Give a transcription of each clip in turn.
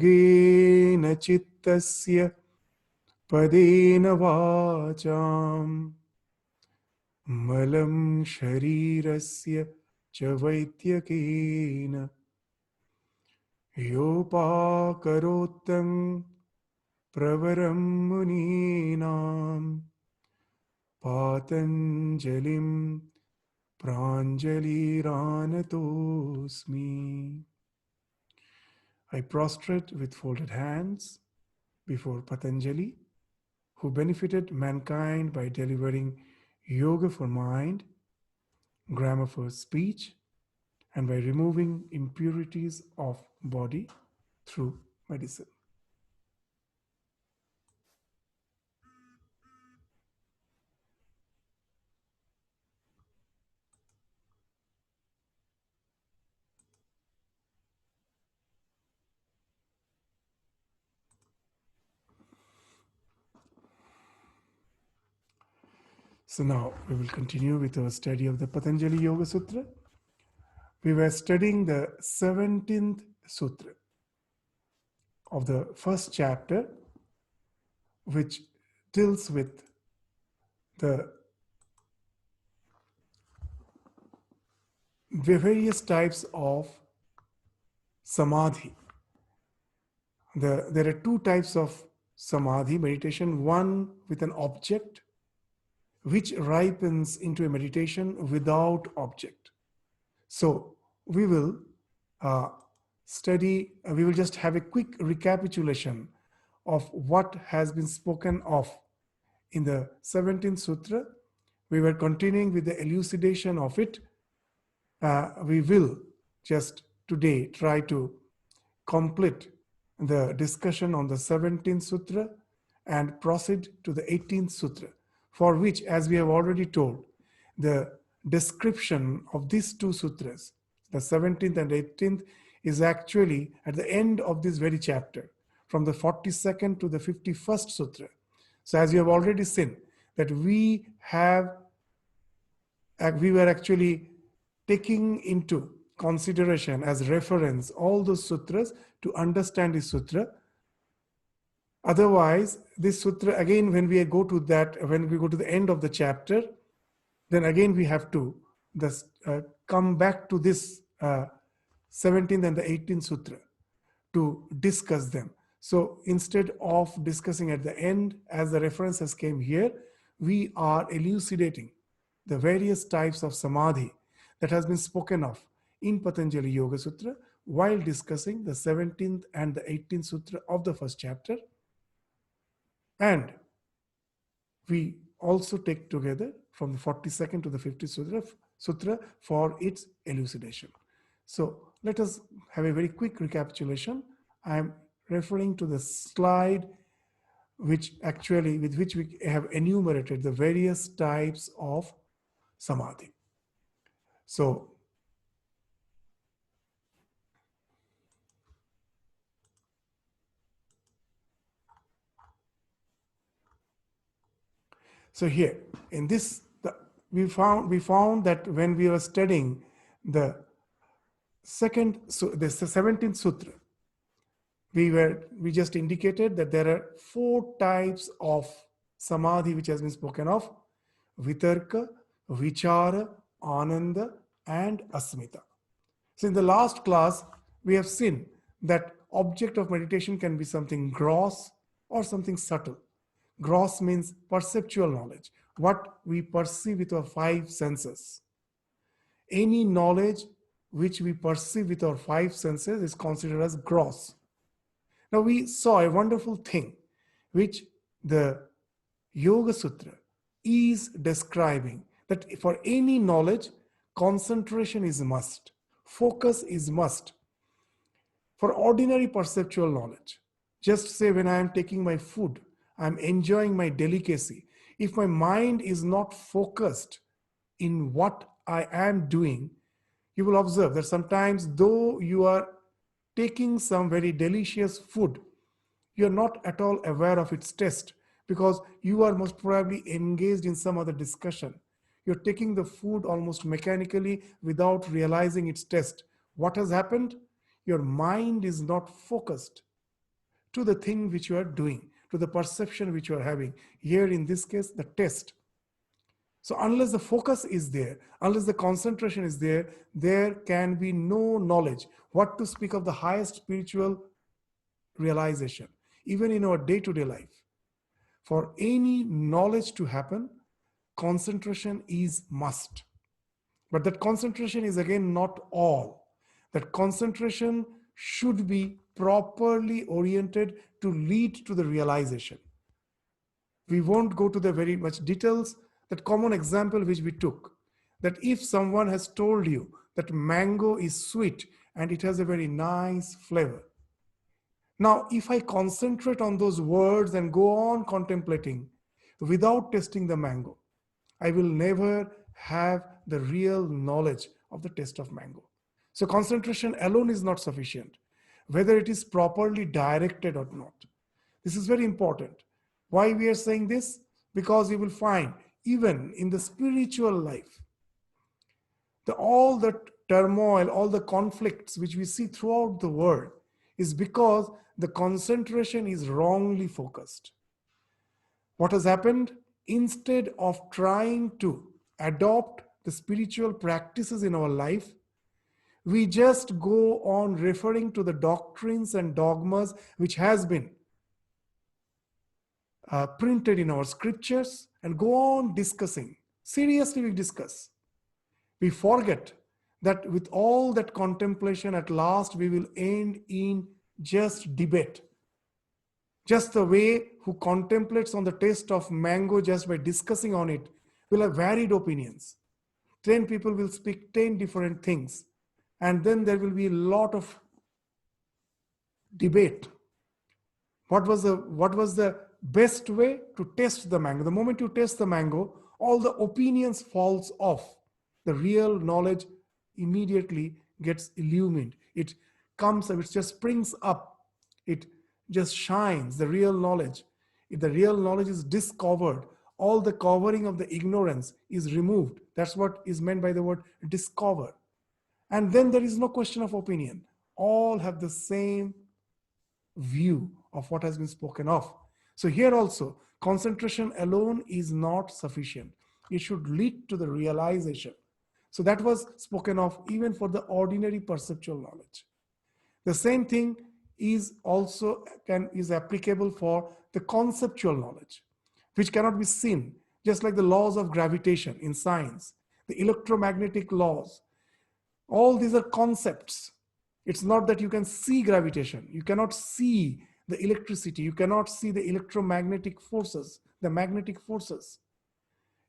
योगेन चित्तस्य पदेन वाचाम् मलं शरीरस्य च वैद्यकेन योपाकरोत्तं प्रवरं मुनीनां पातञ्जलिं प्राञ्जलिरानतोऽस्मि. I prostrate with folded hands before Patanjali, who benefited mankind by delivering yoga for mind, grammar for speech, and by removing impurities of body through medicine. So now we will continue with our study of the Patanjali Yoga Sutra. We were studying the 17th Sutra of the first chapter, which deals with the various types of samadhi. There are two types of samadhi meditation, one with an object, which ripens into a meditation without object. So we will we will just have a quick recapitulation of what has been spoken of in the 17th Sutra. We were continuing with the elucidation of it. We will just today try to complete the discussion on the 17th Sutra and proceed to the 18th Sutra, for which, as we have already told, the description of these two sutras, the 17th and 18th, is actually at the end of this very chapter, from the 42nd to the 51st Sutra. So as you have already seen, that we were actually taking into consideration as reference all those sutras to understand this sutra. Otherwise, this sutra, again, when we go to the end of the chapter, then again we have to come back to this 17th and the 18th sutra to discuss them. So instead of discussing at the end, as the references came here, we are elucidating the various types of samadhi that has been spoken of in Patanjali Yoga Sutra while discussing the 17th and the 18th sutra of the first chapter. And we also take together from the 42nd to the 50th sutra for its elucidation. So let us have a very quick recapitulation. I am referring to the slide with which we have enumerated the various types of samadhi. So here in this, we found that when we were studying the 17th sutra, we just indicated that there are 4 types of samadhi which has been spoken of: vitarka, vichara, ananda, and asmita. So in the last class, we have seen that object of meditation can be something gross or something subtle. Gross means perceptual knowledge, what we perceive with our 5 senses. Any knowledge which we perceive with our 5 senses is considered as gross. Now we saw a wonderful thing which the Yoga Sutra is describing, that for any knowledge, concentration is must, focus is must. For ordinary perceptual knowledge, just say when I am taking my food, I am enjoying my delicacy. If my mind is not focused in what I am doing, you will observe that sometimes, though you are taking some very delicious food, you are not at all aware of its taste because you are most probably engaged in some other discussion. You're taking the food almost mechanically without realizing its taste. What has happened? Your mind is not focused to the thing which you are doing, to the perception which you are having. Here in this case, the test. So unless the focus is there, unless the concentration is there, there can be no knowledge. What to speak of the highest spiritual realization, even in our day-to-day life. For any knowledge to happen, concentration is must. But that concentration is again not all. That concentration should be properly oriented to lead to the realization. We won't go to the very much details. That common example which we took, that if someone has told you that mango is sweet and it has a very nice flavor. Now, if I concentrate on those words and go on contemplating without tasting the mango, I will never have the real knowledge of the taste of mango. So concentration alone is not sufficient, whether it is properly directed or not. This is very important. Why we are saying this? Because you will find even in the spiritual life, all the turmoil, all the conflicts which we see throughout the world is because the concentration is wrongly focused. What has happened? Instead of trying to adopt the spiritual practices in our life, we just go on referring to the doctrines and dogmas which has been printed in our scriptures and go on discussing. Seriously, we discuss. We forget that with all that contemplation, at last we will end in just debate. Just the way who contemplates on the taste of mango just by discussing on it will have varied opinions. 10 people will speak 10 different things. And then there will be a lot of debate. What was the best way to taste the mango? The moment you taste the mango, all the opinions falls off. The real knowledge immediately gets illumined. It comes, it just springs up. It just shines, the real knowledge. If the real knowledge is discovered, all the covering of the ignorance is removed. That's what is meant by the word discover. And then there is no question of opinion. All have the same view of what has been spoken of. So here also, concentration alone is not sufficient. It should lead to the realization. So that was spoken of even for the ordinary perceptual knowledge. The same thing is also is applicable for the conceptual knowledge, which cannot be seen, just like the laws of gravitation in science, the electromagnetic laws. All these are concepts. It's not that you can see gravitation. You cannot see the electricity. You cannot see the electromagnetic forces, the magnetic forces.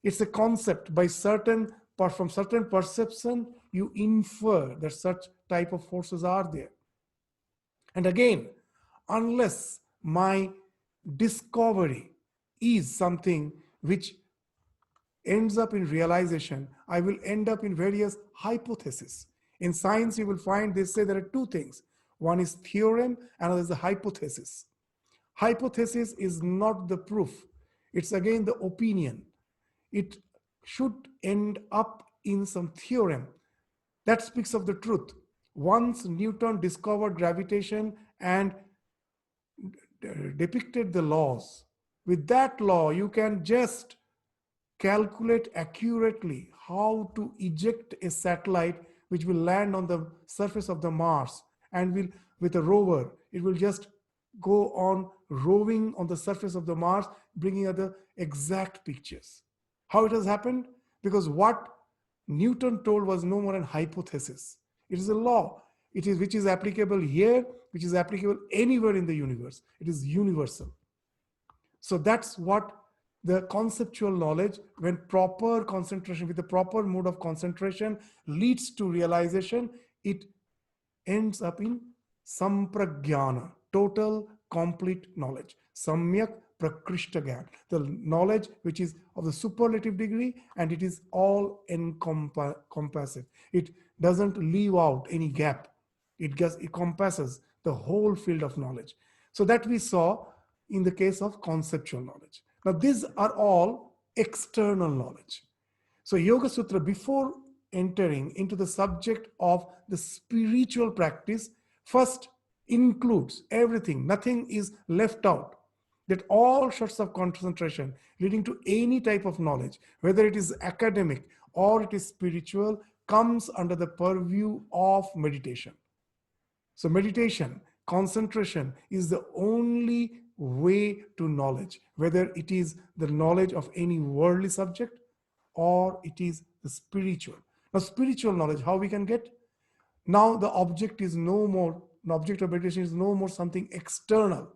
It's a concept. From certain perception, you infer that such type of forces are there. And again, unless my discovery is something which ends up in realization, I will end up in various hypotheses. In science, you will find they say there are two things. One is theorem, another is a hypothesis. Hypothesis is not the proof. It's again the opinion. It should end up in some theorem that speaks of the truth. Once Newton discovered gravitation and depicted the laws, with that law, you can just calculate accurately how to eject a satellite which will land on the surface of the Mars, and will, with a rover, it will just go on roving on the surface of the Mars, bringing other exact pictures. How it has happened? Because what Newton told was no more than hypothesis. It is a law. It is which is applicable here, which is applicable anywhere in the universe. It is universal. So that's what the conceptual knowledge, when proper concentration, with the proper mode of concentration leads to realization, it ends up in sampragyana, total complete knowledge. Samyak prakrishta gyan, the knowledge which is of the superlative degree, and it is all encompassive. It doesn't leave out any gap. It encompasses the whole field of knowledge. So that we saw in the case of conceptual knowledge. Now, these are all external knowledge. So Yoga Sutra, before entering into the subject of the spiritual practice, first includes everything. Nothing is left out. That all sorts of concentration leading to any type of knowledge, whether it is academic or it is spiritual, comes under the purview of meditation. So meditation, concentration is the only way to knowledge, whether it is the knowledge of any worldly subject or it is the spiritual. Now, spiritual knowledge, how we can get? Now the object is no more, the object of meditation is no more something external.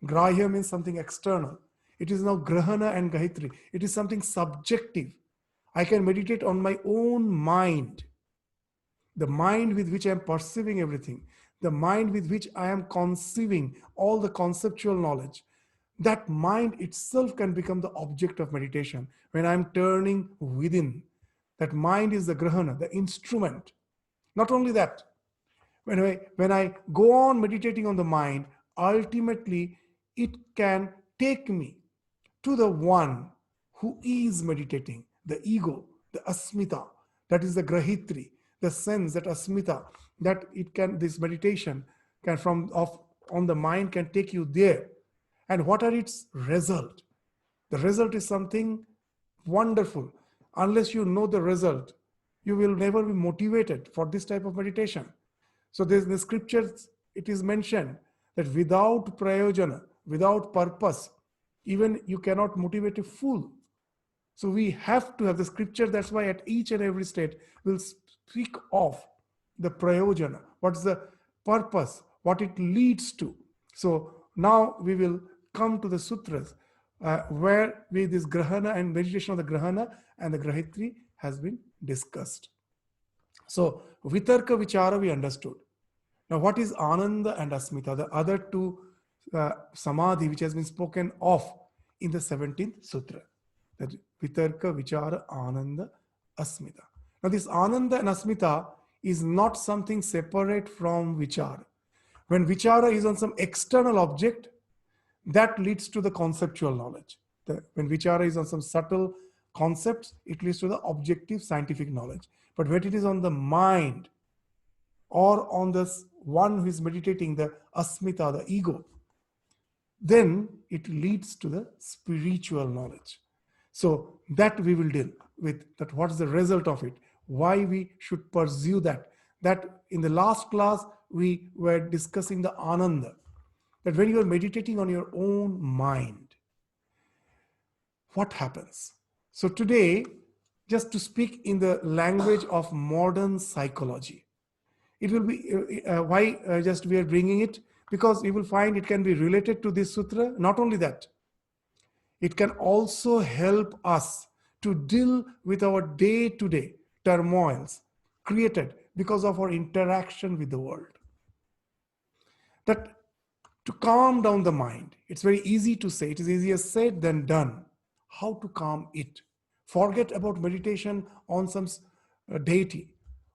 Grahya means something external. It is now grahana and gayatri. It is something subjective. I can meditate on my own mind, the mind with which I am perceiving everything, the mind with which I am conceiving all the conceptual knowledge. That mind itself can become the object of meditation when I am turning within. That mind is the grahana, the instrument. Not only that, when I go on meditating on the mind, ultimately it can take me to the one who is meditating, the ego, the asmita, that is the grahitri, the sense, that asmita, that it can, this meditation can from off on the mind can take you there. And what are its result? The result is something wonderful. Unless you know the result, you will never be motivated for this type of meditation. So there's in the scriptures, it is mentioned that without prayojana, without purpose, even you cannot motivate a fool. So we have to have the scripture. That's why at each and every state we'll speak of the prayojana. What's the purpose? What it leads to. So now we will come to the sutras where this grahana and meditation of the grahana and the grahitri has been discussed. So vitarka vichara we understood. Now what is ananda and asmita, the other two samadhi which has been spoken of in the 17th sutra? That vitarka vichara ananda asmita. Now this ananda and asmita is not something separate from vichara. When vichara is on some external object, that leads to the conceptual knowledge. When vichara is on some subtle concepts, it leads to the objective scientific knowledge. But when it is on the mind or on this one who is meditating, the asmita, the ego, then it leads to the spiritual knowledge. So that we will deal with, that what's the result of it, why we should pursue that. That in the last class, we were discussing the ananda, that when you are meditating on your own mind, what happens? So today, just to speak in the language of modern psychology, it will be, why just we are bringing it? Because you will find it can be related to this sutra. Not only that, it can also help us to deal with our day-to-day turmoils created because of our interaction with the world. That to calm down the mind, it's very easy to say, it is easier said than done. How to calm it? Forget about meditation on some deity,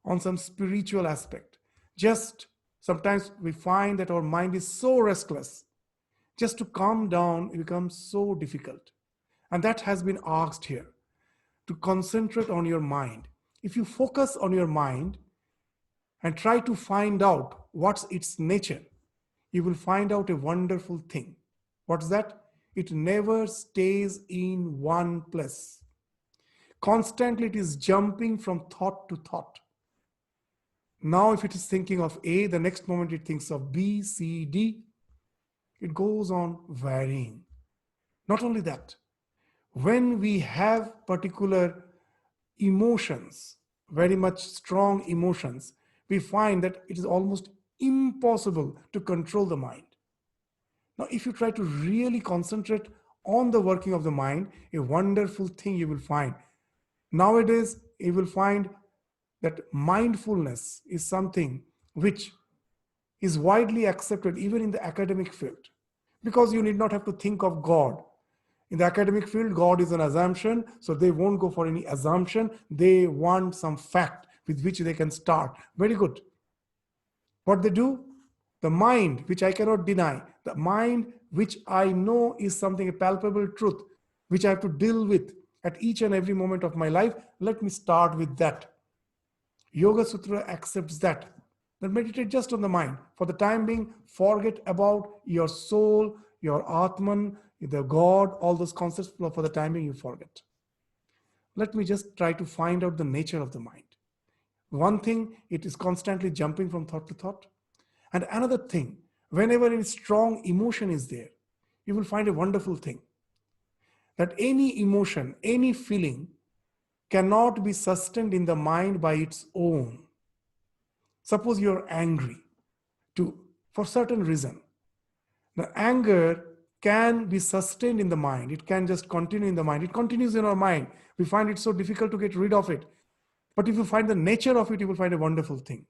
on some spiritual aspect. Just sometimes we find that our mind is so restless. Just to calm down, it becomes so difficult. And that has been asked here, to concentrate on your mind. If you focus on your mind and try to find out what's its nature, you will find out a wonderful thing. What's that? It never stays in one place. Constantly it is jumping from thought to thought. Now if it is thinking of A, the next moment it thinks of B, C, D. It goes on varying. Not only that, when we have particular emotions, very much strong emotions, we find that it is almost impossible to control the mind. Now, if you try to really concentrate on the working of the mind, a wonderful thing you will find. Nowadays, you will find that mindfulness is something which is widely accepted even in the academic field, because you need not have to think of God. In the academic field, God is an assumption, so they won't go for any assumption. They want some fact with which they can start. Very good. What they do? The mind, which I cannot deny, the mind which I know is something, a palpable truth, which I have to deal with at each and every moment of my life, let me start with that. Yoga Sutra accepts that. then meditate just on the mind. For the time being, forget about your soul, your Atman, the God, all those concepts. For the time being, you forget. Let me just try to find out the nature of the mind. One thing, it is constantly jumping from thought to thought. And another thing, whenever a strong emotion is there, you will find a wonderful thing, that any emotion, any feeling cannot be sustained in the mind by its own. Suppose you're angry for certain reason. The anger can be sustained in the mind. It can just continue in the mind. It continues in our mind. We find it so difficult to get rid of it. But if you find the nature of it, you will find a wonderful thing.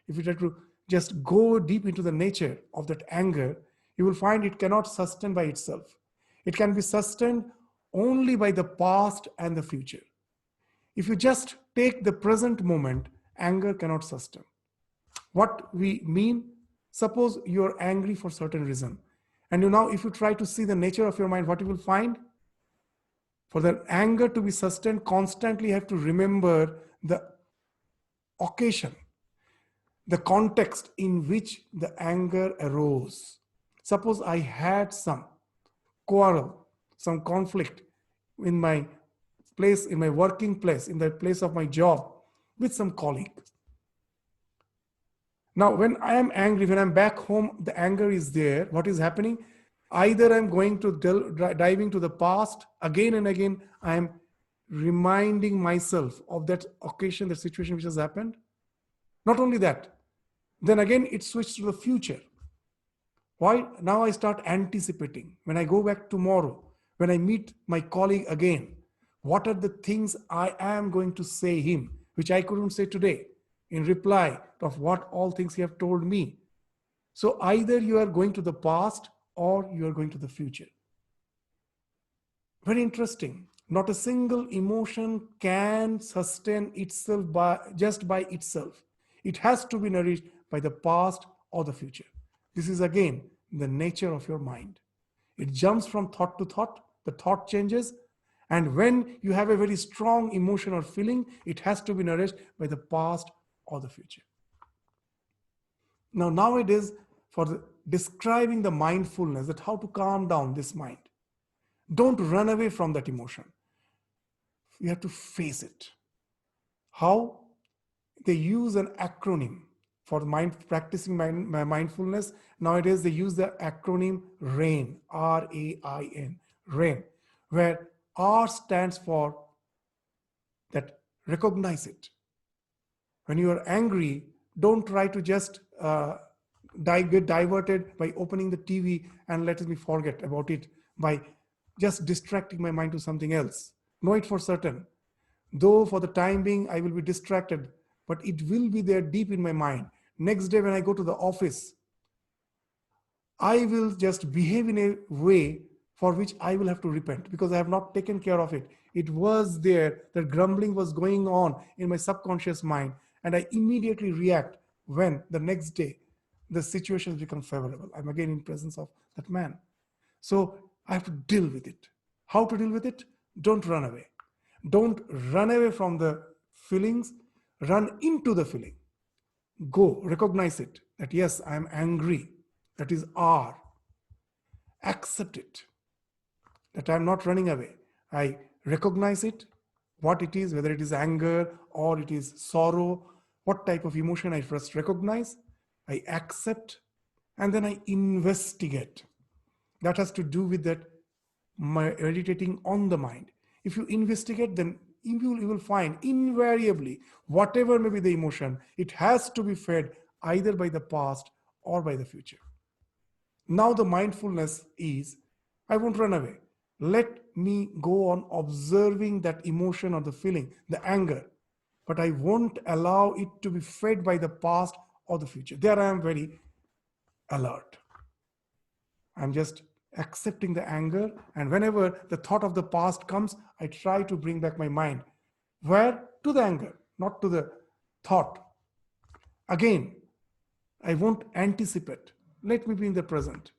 If you try to just go deep into the nature of that anger, you will find it cannot sustain by itself. It can be sustained only by the past and the future. If you just take the present moment, anger cannot sustain. What we mean, suppose you're angry for certain reason. And now if you try to see the nature of your mind, what you will find? For the anger to be sustained, constantly you have to remember the occasion, the context in which the anger arose. Suppose I had some quarrel, some conflict in my place, in my working place, in the place of my job with some colleague. Now, when I am angry, when I'm back home, the anger is there. What is happening? Either I'm going to diving to the past again and again. I am reminding myself of that occasion, the situation which has happened. Not only that, then again it switched to the future. Why? Now I start anticipating. When I go back tomorrow, when I meet my colleague again, what are the things I am going to say him, which I couldn't say today, in reply of what all things he have told me. So either you are going to the past or you are going to the future. Very interesting. Not a single emotion can sustain itself just by itself. It has to be nourished by the past or the future. This is again the nature of your mind. It jumps from thought to thought. The thought changes. And when you have a very strong emotion or feeling, it has to be nourished by the past or the future. Now, nowadays, for describing the mindfulness, that how to calm down this mind. Don't run away from that emotion. You have to face it. How? They use an acronym for practicing mindfulness. Nowadays, they use the acronym RAIN, R-A-I-N, RAIN, where R stands for that recognize it. When you are angry, don't try to just get diverted by opening the TV and letting me forget about it by just distracting my mind to something else. Know it for certain. Though for the time being, I will be distracted, but it will be there deep in my mind. Next day when I go to the office, I will just behave in a way for which I will have to repent because I have not taken care of it. It was there, that grumbling was going on in my subconscious mind, and I immediately react when the next day the situation becomes favorable. I'm again in presence of that man. So I have to deal with it. How to deal with it? Don't run away. Don't run away from the feelings. Run into the feeling. Go, recognize it, that yes, I am angry. That is R. Accept it, that I am not running away. I recognize it, what it is, whether it is anger or it is sorrow, what type of emotion I first recognize, I accept, and then I investigate. That has to do with that meditating on the mind. If you investigate, then you will find invariably, whatever may be the emotion, it has to be fed either by the past or by the future. Now the mindfulness is, I won't run away. Let me go on observing that emotion or the feeling, the anger, but I won't allow it to be fed by the past or the future. There I am very alert. I'm just accepting the anger, and whenever the thought of the past comes, I try to bring back my mind. Where? To the anger, not to the thought. Again, I won't anticipate. Let me be in the present.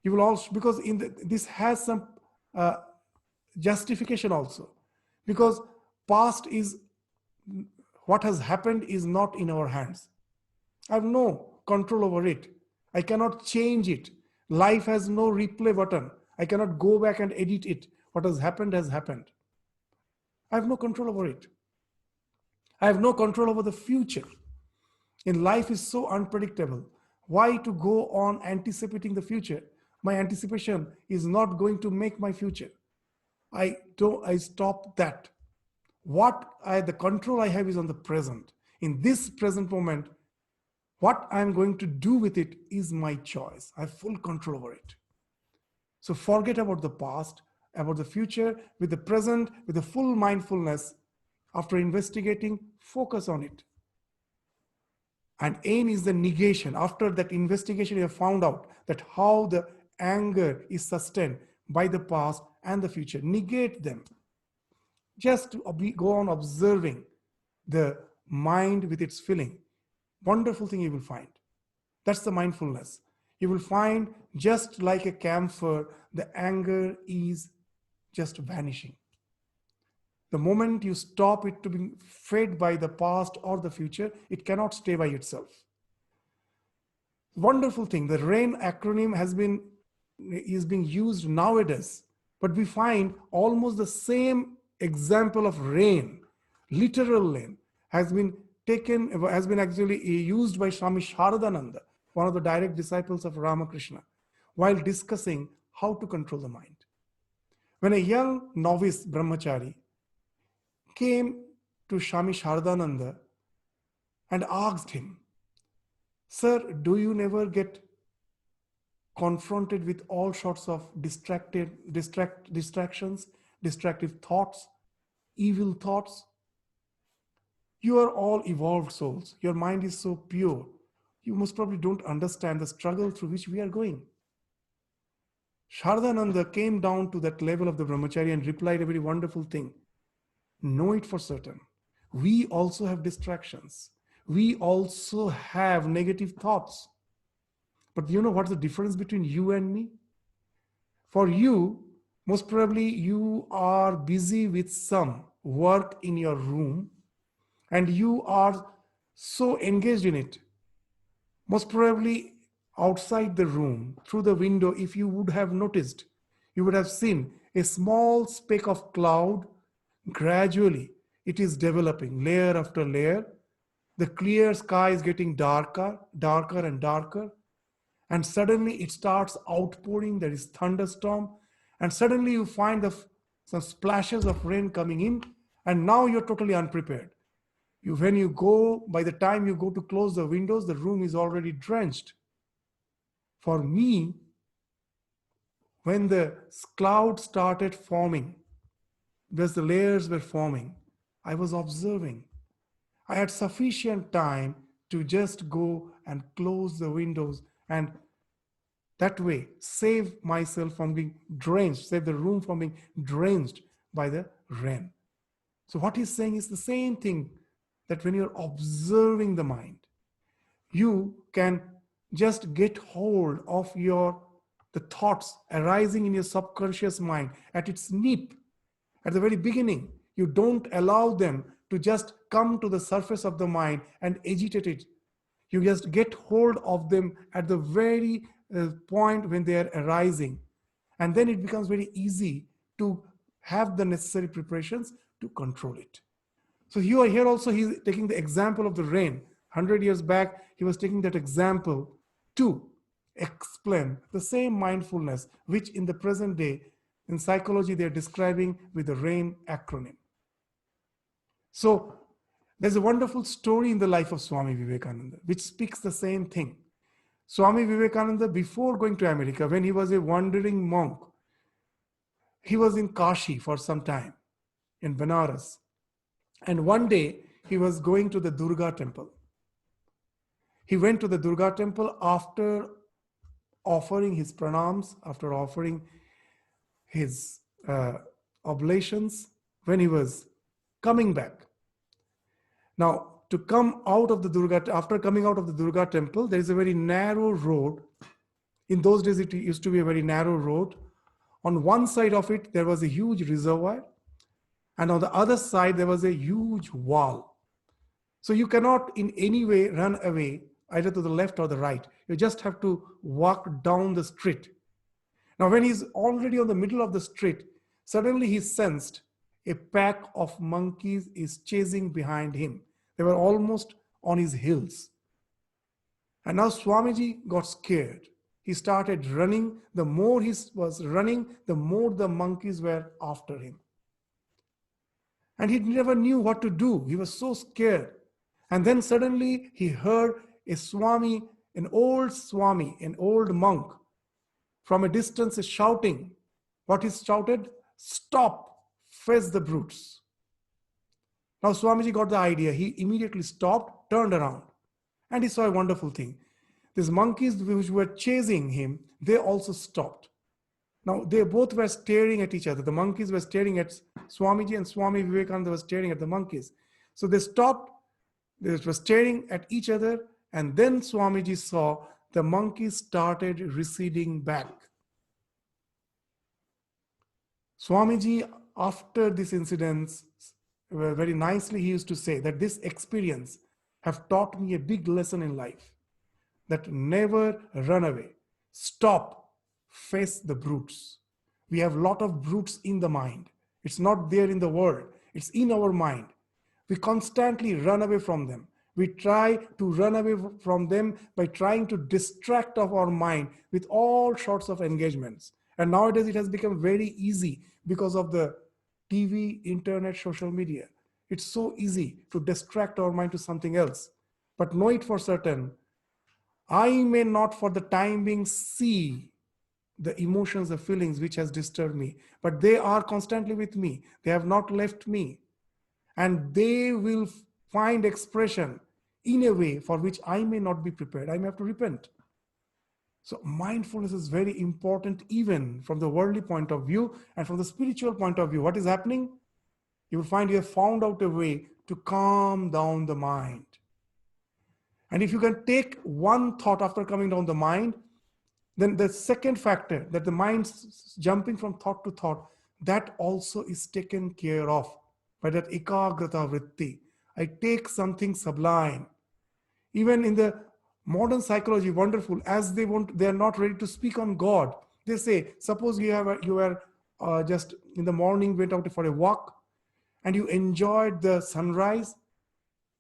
You will also, because this has some justification also, because past is, what has happened is not in our hands. I have no control over it. I cannot change it. Life has no replay button. I cannot go back and edit it. What has happened has happened. I have no control over it. I have no control over the future. In life is so unpredictable. Why to go on anticipating the future? My anticipation is not going to make my future. I stop that. The control I have is on the present. In this present moment, what I'm going to do with it is my choice. I have full control over it. So forget about the past, about the future, with the present, with the full mindfulness. After investigating, focus on it. And aim is the negation. After that investigation, you have found out that how the anger is sustained by the past and the future. Negate them. Just go on observing the mind with its feeling. Wonderful thing you will find. That's the mindfulness. You will find just like a camphor, the anger is just vanishing. The moment you stop it to be fed by the past or the future, it cannot stay by itself. Wonderful thing. The RAIN acronym is being used nowadays, but we find almost the same example of rain, literal rain, has been actually used by Swami Sharadananda, one of the direct disciples of Ramakrishna, while discussing how to control the mind. When a young novice brahmachari came to Swami Sharadananda and asked him, "Sir, do you never get confronted with all sorts of distractions, distractive thoughts, evil thoughts? You are all evolved souls. Your mind is so pure. You most probably don't understand the struggle through which we are going." Sharadananda came down to that level of the brahmachari and replied a very wonderful thing. Know it for certain. We also have distractions. We also have negative thoughts. But you know what's the difference between you and me? For you, most probably you are busy with some work in your room and you are so engaged in it. Most probably outside the room, through the window, if you would have noticed, you would have seen a small speck of cloud. Gradually, it is developing layer after layer. The clear sky is getting darker, darker and darker. And suddenly it starts outpouring. There is thunderstorm. And suddenly you find some splashes of rain coming in. And now you're totally unprepared. By the time you go to close the windows, the room is already drenched. For me, when the cloud started forming, as the layers were forming, I was observing. I had sufficient time to just go and close the windows and that way save myself from being drenched, save the room from being drenched by the rain. So what he's saying is the same thing, that when you're observing the mind, you can just get hold of the thoughts arising in your subconscious mind at its nip. At the very beginning, you don't allow them to just come to the surface of the mind and agitate it. You just get hold of them at the very point when they are arising. And then it becomes very easy to have the necessary preparations to control it. So here also he's taking the example of the rain. 100 years back, he was taking that example to explain the same mindfulness, which in the present day, in psychology, they're describing with the RAIN acronym. So there's a wonderful story in the life of Swami Vivekananda, which speaks the same thing. Swami Vivekananda, before going to America, when he was a wandering monk, he was in Kashi for some time, in Benares. And one day, he was going to the Durga temple. He went to the Durga temple after offering his pranams, after offering his oblations, when he was coming back. Now, to come out of the after coming out of the Durga temple, there is a very narrow road. In those days, it used to be a very narrow road. On one side of it, there was a huge reservoir. And on the other side, there was a huge wall. So you cannot in any way run away either to the left or the right. You just have to walk down the street. Now, when he's already on the middle of the street, suddenly he sensed a pack of monkeys is chasing behind him. They were almost on his heels. And now Swamiji got scared. He started running. The more he was running, the more the monkeys were after him. And he never knew what to do. He was so scared. And then suddenly he heard a Swami, an old monk, from a distance is shouting. What is shouted? Stop, face the brutes. Now Swamiji got the idea. He immediately stopped, turned around, and he saw a wonderful thing. These monkeys which were chasing him, they also stopped. Now they both were staring at each other. The monkeys were staring at Swamiji, and Swami Vivekananda was staring at the monkeys. So they stopped, they were staring at each other, and then Swamiji saw the monkeys started receding back. Swamiji, after this incident, very nicely he used to say that this experience have taught me a big lesson in life, that never run away. Stop, face the brutes. We have a lot of brutes in the mind. It's not there in the world. It's in our mind. We constantly run away from them. We try to run away from them by trying to distract our mind with all sorts of engagements. And nowadays it has become very easy because of the TV, internet, social media. It's so easy to distract our mind to something else. But know it for certain, I may not for the time being see the emotions, the feelings which has disturbed me, but they are constantly with me. They have not left me. And they will find expression in a way for which I may not be prepared. I may have to repent. So mindfulness is very important even from the worldly point of view and from the spiritual point of view. What is happening? You will find you have found out a way to calm down the mind. And if you can take one thought after coming down the mind, then the second factor, that the mind's jumping from thought to thought, that also is taken care of by that ekagrata vritti. I take something sublime. Even in the modern psychology, wonderful, as they are not ready to speak on God. They say, suppose you were just in the morning, went out for a walk, and you enjoyed the sunrise,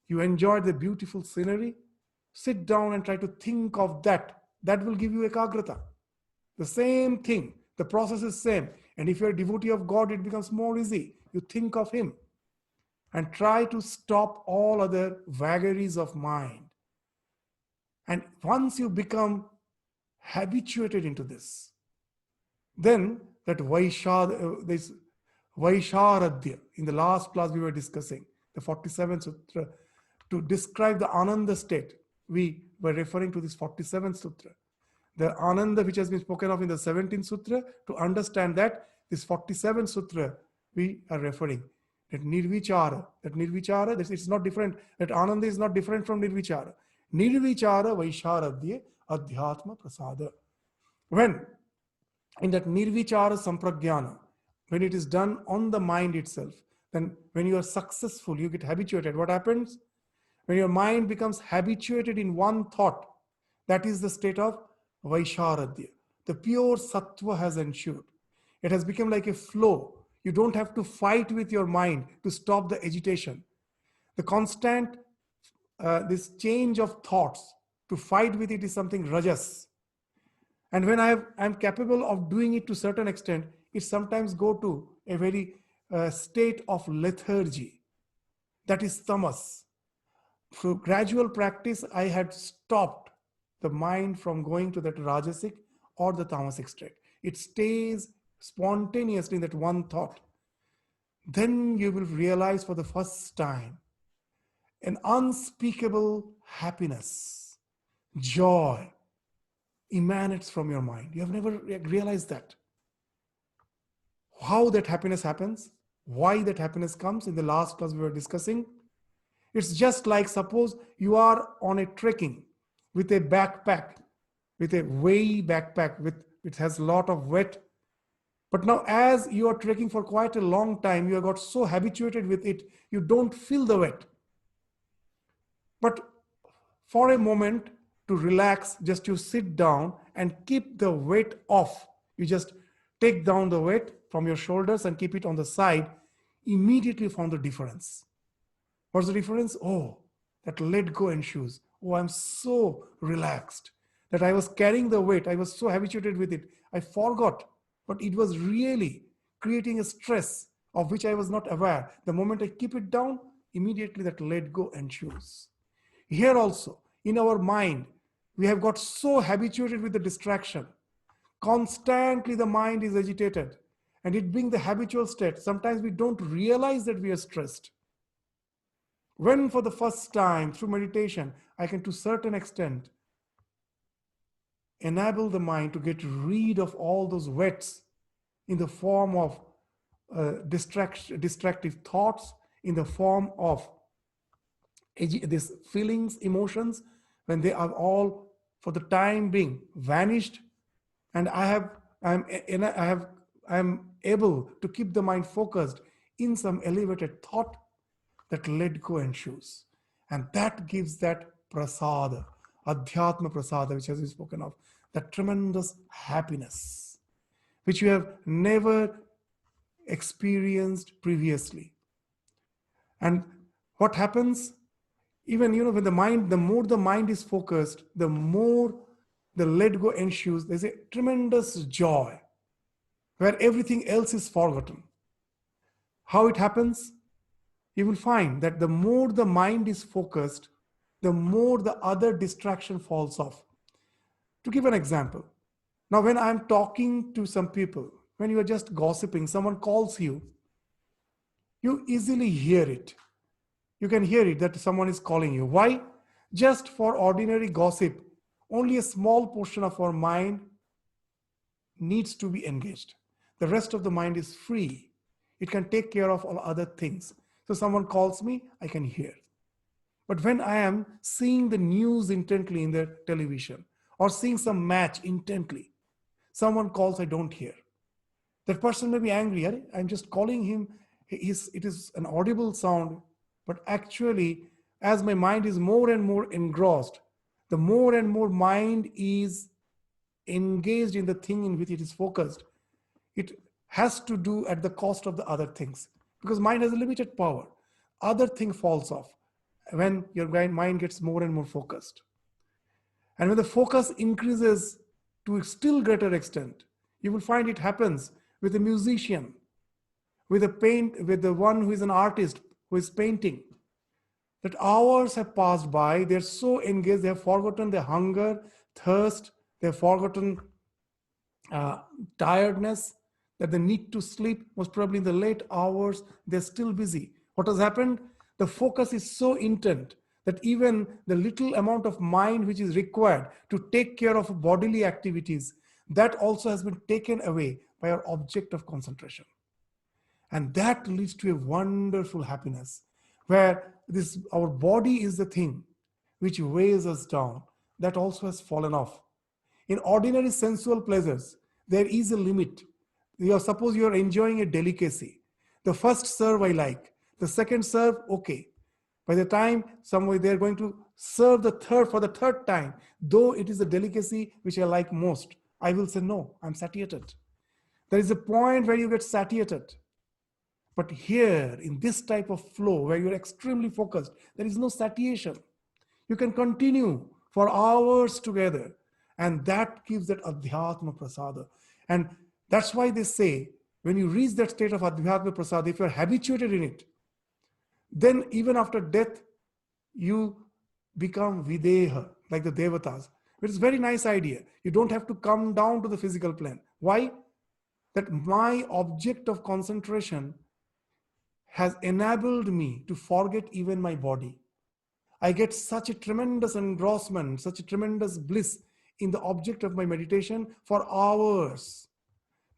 you enjoyed the beautiful scenery. Sit down and try to think of that. That will give you ekagrata. The same thing. The process is same. And if you're a devotee of God, it becomes more easy. You think of Him and try to stop all other vagaries of mind. And once you become habituated into this, then that this Vaisharadhya, in the last class we were discussing, the 47th Sutra, to describe the Ananda state, we were referring to this 47th Sutra. The Ananda which has been spoken of in the 17th Sutra, to understand that, this 47th Sutra, we are referring. That Nirvichara, it's not different, that Ananda is not different from Nirvichara. Nirvichara Vaisharadhya Adhyatma Prasada. When in that Nirvichara Sampragyana, when it is done on the mind itself, then when you are successful, you get habituated. What happens? When your mind becomes habituated in one thought, that is the state of Vaisharadhya. The pure sattva has ensued. It has become like a flow. You don't have to fight with your mind to stop the agitation. The constant, this change of thoughts, to fight with it is something rajas. And when I'm capable of doing it to a certain extent, it sometimes go to a very state of lethargy. That is tamas. Through gradual practice, I had stopped the mind from going to that rajasic or the tamasic state. It stays spontaneously in that one thought. Then you will realize for the first time an unspeakable happiness, joy emanates from your mind. You have never realized that. How that happiness happens, why that happiness comes, in the last class we were discussing. It's just like, suppose you are on a trekking with a backpack, with a weighty backpack, it has a lot of weight. But now as you are trekking for quite a long time, you have got so habituated with it, you don't feel the weight. But for a moment, to relax, just you sit down and keep the weight off. You just take down the weight from your shoulders and keep it on the side. Immediately found the difference. What's the difference? Oh, that let go ensues. Oh, I'm so relaxed that I was carrying the weight. I was so habituated with it. I forgot, but it was really creating a stress of which I was not aware. The moment I keep it down, immediately that let go ensues. Here also, in our mind, we have got so habituated with the distraction. Constantly the mind is agitated and it being the habitual state. Sometimes we don't realize that we are stressed. When for the first time through meditation, I can to a certain extent enable the mind to get rid of all those weights in the form of distractive thoughts, in the form of these feelings, emotions, when they are all for the time being vanished, and I'm able to keep the mind focused in some elevated thought, that let go ensues. And that gives that prasada, adhyatma prasada, which has been spoken of, that tremendous happiness, which you have never experienced previously. And what happens? Even, when the more the mind is focused, the more the let go ensues. There's a tremendous joy where everything else is forgotten. How it happens? You will find that the more the mind is focused, the more the other distraction falls off. To give an example, now when I'm talking to some people, when you are just gossiping, someone calls you, you easily hear it. You can hear it that someone is calling you. Why? Just for ordinary gossip, only a small portion of our mind needs to be engaged. The rest of the mind is free. It can take care of all other things. So someone calls me, I can hear. But when I am seeing the news intently in the television or seeing some match intently, someone calls, I don't hear. That person may be angry. I'm just calling him. It is an audible sound. But actually, as my mind is more and more engrossed, the more and more mind is engaged in the thing in which it is focused, it has to do at the cost of the other things, because mind has a limited power. Other thing falls off when your mind gets more and more focused. And when the focus increases to a still greater extent, you will find it happens with a musician, with the one who is an artist who is painting. That hours have passed by, they're so engaged, they have forgotten their hunger, thirst, they have forgotten tiredness, that they need to sleep. Most probably in the late hours, they're still busy. What has happened? The focus is so intent that even the little amount of mind which is required to take care of bodily activities, that also has been taken away by our object of concentration. And that leads to a wonderful happiness, where our body is the thing which weighs us down. That also has fallen off. In ordinary sensual pleasures, there is a limit. Suppose you are enjoying a delicacy. The first serve I like, the second serve, okay. By the time they're going to serve for the third time, though it is a delicacy which I like most, I will say, no, I'm satiated. There is a point where you get satiated. But here, in this type of flow, where you're extremely focused, there is no satiation. You can continue for hours together. And that gives that adhyatma prasada. And that's why they say, when you reach that state of adhyatma prasada, if you're habituated in it, then even after death, you become videha, like the devatas. It's a very nice idea. You don't have to come down to the physical plane. Why? That my object of concentration has enabled me to forget even my body. I get such a tremendous engrossment, such a tremendous bliss in the object of my meditation for hours.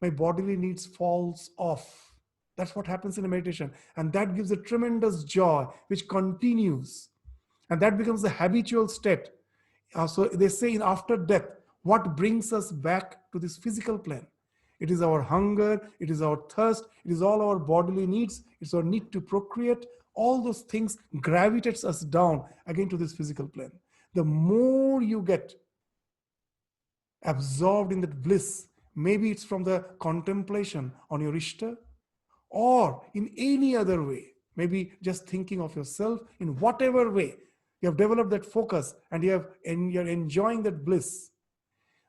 My bodily needs falls off. That's what happens in a meditation. And that gives a tremendous joy, which continues. And that becomes the habitual state. So they say in after death, what brings us back to this physical plane? It is our hunger, it is our thirst, it is all our bodily needs, it's our need to procreate. All those things gravitates us down again to this physical plane. the more you get absorbed in that bliss. Maybe it's from the contemplation on your Ishta, or in any other way, maybe just thinking of yourself in whatever way. You have developed that focus and you're enjoying that bliss.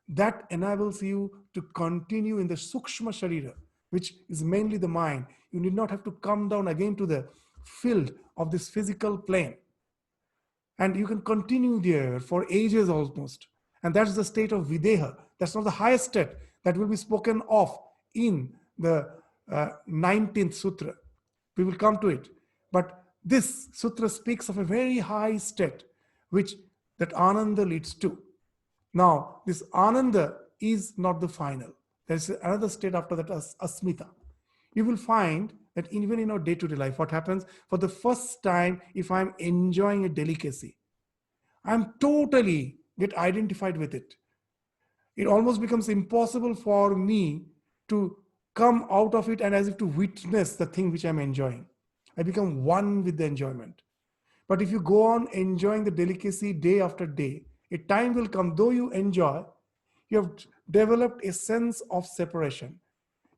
That enables you to continue in the Sukshma Sharira, which is mainly the mind. You need not have to come down again to the field of this physical plane. And you can continue there for ages almost. And that's the state of Videha. That's not the highest state that will be spoken of in the 19th Sutra. We will come to it. But this Sutra speaks of a very high state, which that Ananda leads to. Now, this Ananda is not the final. There's another state after that, Asmita. You will find that even in our day-to-day life, what happens for the first time, if I'm enjoying a delicacy, I'm totally get identified with it. It almost becomes impossible for me to come out of it and as if to witness the thing which I'm enjoying. I become one with the enjoyment. But if you go on enjoying the delicacy day after day, a time will come, though you enjoy, you have developed a sense of separation.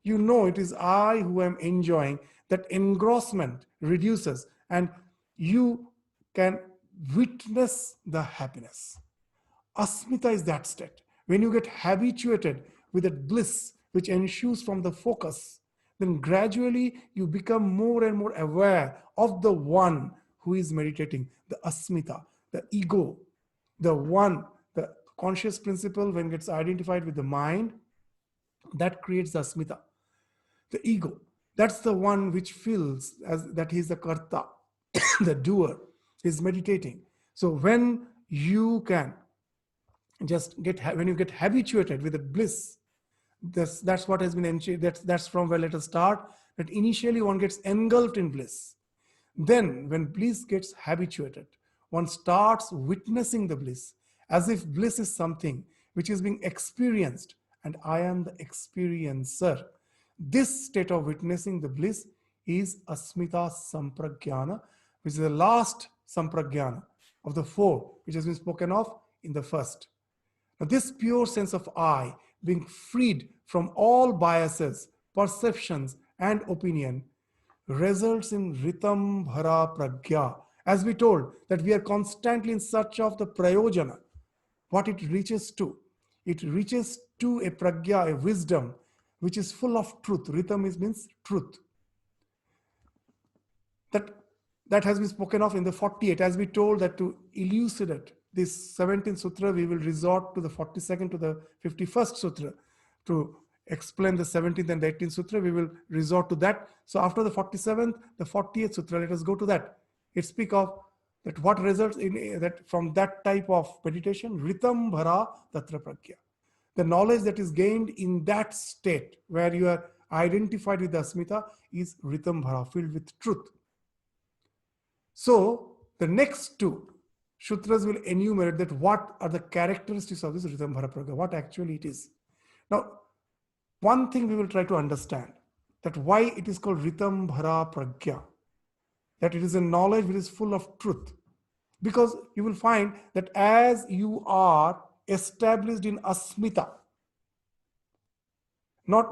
You know it is I who am enjoying. That engrossment reduces and you can witness the happiness. Asmita is that state. When you get habituated with that bliss which ensues from the focus, then gradually you become more and more aware of the one who is meditating, the Asmita, the ego, the one, the conscious principle when it gets identified with the mind, that creates the Asmita. The ego, that's the one which feels as that he's the karta, the doer, is meditating. So when you can just when you get habituated with the bliss, that's what has been, that's from where let us start, that initially one gets engulfed in bliss. Then when bliss gets habituated, one starts witnessing the bliss as if bliss is something which is being experienced and I am the experiencer. This state of witnessing the bliss is Asmita Sampragyana, which is the last Sampragyana of the four, which has been spoken of in the first. Now, this pure sense of I, being freed from all biases, perceptions, and opinion, results in Ritam Bhara Pragya. As we told, that we are constantly in search of the Prayojana, what it reaches to. It reaches to a Pragya, a wisdom, which is full of truth. Ritam means truth. That has been spoken of in the 48, as we told that to elucidate this 17th Sutra, we will resort to the 42nd to the 51st Sutra. To explain the 17th and the 18th Sutra, we will resort to that. So after the 47th, the 48th Sutra, let us go to that. It speaks of that what results in that from that type of meditation, Ritam Bhara Tatra Pragya. The knowledge that is gained in that state where you are identified with the Asmita is Ritam Bhara, filled with truth. So the next two Sutras will enumerate that what are the characteristics of this Ritam Bhara Pragya, what actually it is. Now, one thing we will try to understand, that why it is called Ritam Bhara Pragya, that it is a knowledge which is full of truth. Because you will find that as you are established in Asmita,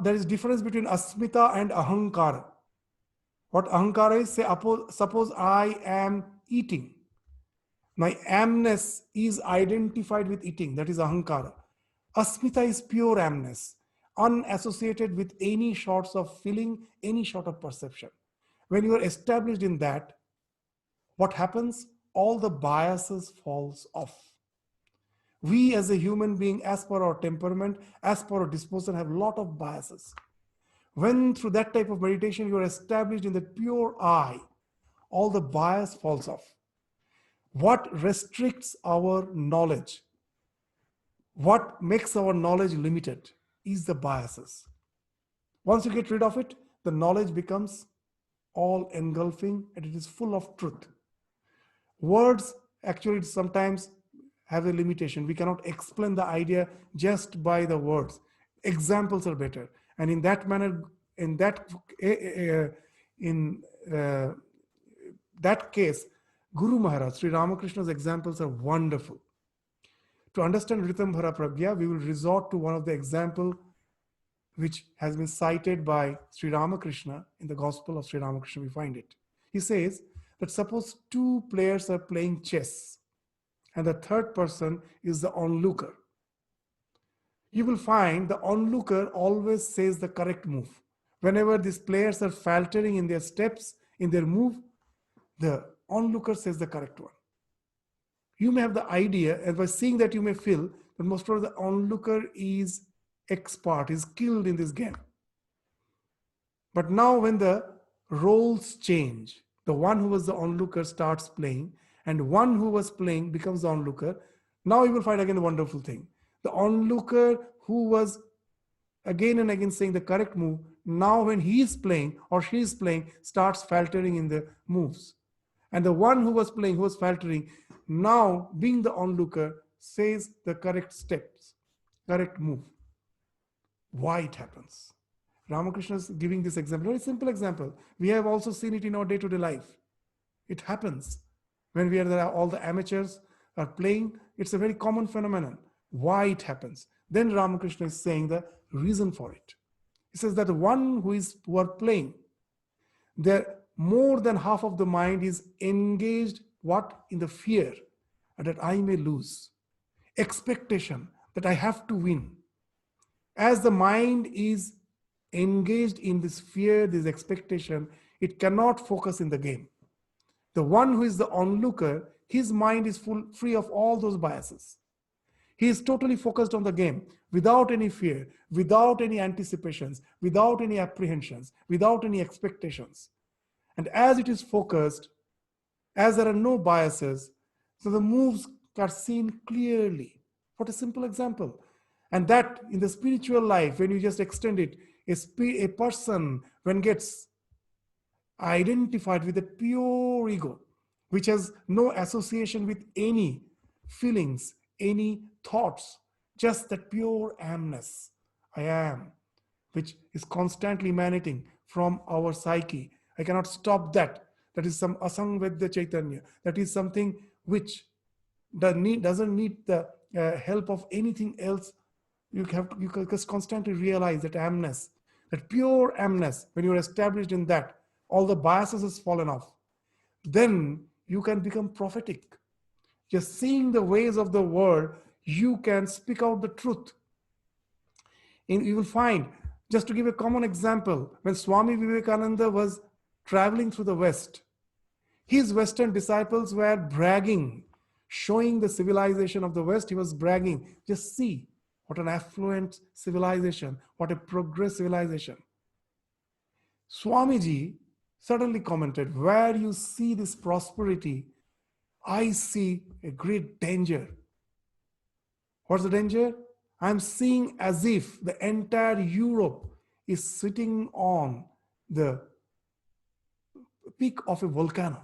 there is difference between Asmita and Ahankara. What Ahankara is, say, suppose I am eating. My amness is identified with eating, that is Ahankara. Asmita is pure amness, unassociated with any sorts of feeling, any sort of perception. When you are established in that, what happens? All the biases falls off. We as a human being, as per our temperament, as per our disposition, have a lot of biases. When through that type of meditation, you are established in the pure I, all the bias falls off. What restricts our knowledge, what makes our knowledge limited is the biases. Once you get rid of it, the knowledge becomes all engulfing and it is full of truth. Words actually sometimes have a limitation. We cannot explain the idea just by the words. Examples are better. And in that manner, in that case, Guru Maharaj, Sri Ramakrishna's examples are wonderful. To understand Ritambhara Pragya, we will resort to one of the example which has been cited by Sri Ramakrishna in the Gospel of Sri Ramakrishna. We find it. He says that suppose two players are playing chess and the third person is the onlooker. You will find the onlooker always says the correct move. Whenever these players are faltering in their steps, in their move, the onlooker says the correct one. You may have the idea, and by seeing that you may feel that most probably the onlooker is expert, is skilled in this game. But now when the roles change, the one who was the onlooker starts playing, and one who was playing becomes the onlooker. Now you will find again a wonderful thing. The onlooker who was again and again saying the correct move, now when he is playing or she is playing, starts faltering in the moves. And the one who was playing, who was faltering, now being the onlooker, says the correct steps, correct move. Why it happens? Ramakrishna is giving this example, very simple example. We have also seen it in our day-to-day life. It happens when we are there, all the amateurs are playing. It's a very common phenomenon. Why it happens? Then Ramakrishna is saying the reason for it. He says that the one who are playing, there more than half of the mind is engaged what? In the fear that I may lose, expectation that I have to win. As the mind is engaged in this fear, this expectation, it cannot focus in the game. The one who is the onlooker, his mind is free of all those biases. He is totally focused on the game without any fear, without any anticipations, without any apprehensions, without any expectations. And as it is focused, as there are no biases, so the moves are seen clearly. What a simple example. And that in the spiritual life, when you just extend it, a person when gets identified with a pure ego, which has no association with any feelings, any thoughts, just that pure amness, I am, which is constantly emanating from our psyche. I cannot stop that. That is some asangvedya chaitanya. That is something which doesn't need the help of anything else. You constantly realize that amness, that pure amness, when you're established in that, all the biases has fallen off. Then you can become prophetic. Just seeing the ways of the world, you can speak out the truth. And you will find, just to give a common example, when Swami Vivekananda was traveling through the West, his Western disciples were bragging, showing the civilization of the West. He was bragging, just see what an affluent civilization, what a progress civilization. Swamiji suddenly commented, where you see this prosperity, I see a great danger. What's the danger? I'm seeing as if the entire Europe is sitting on the peak of a volcano.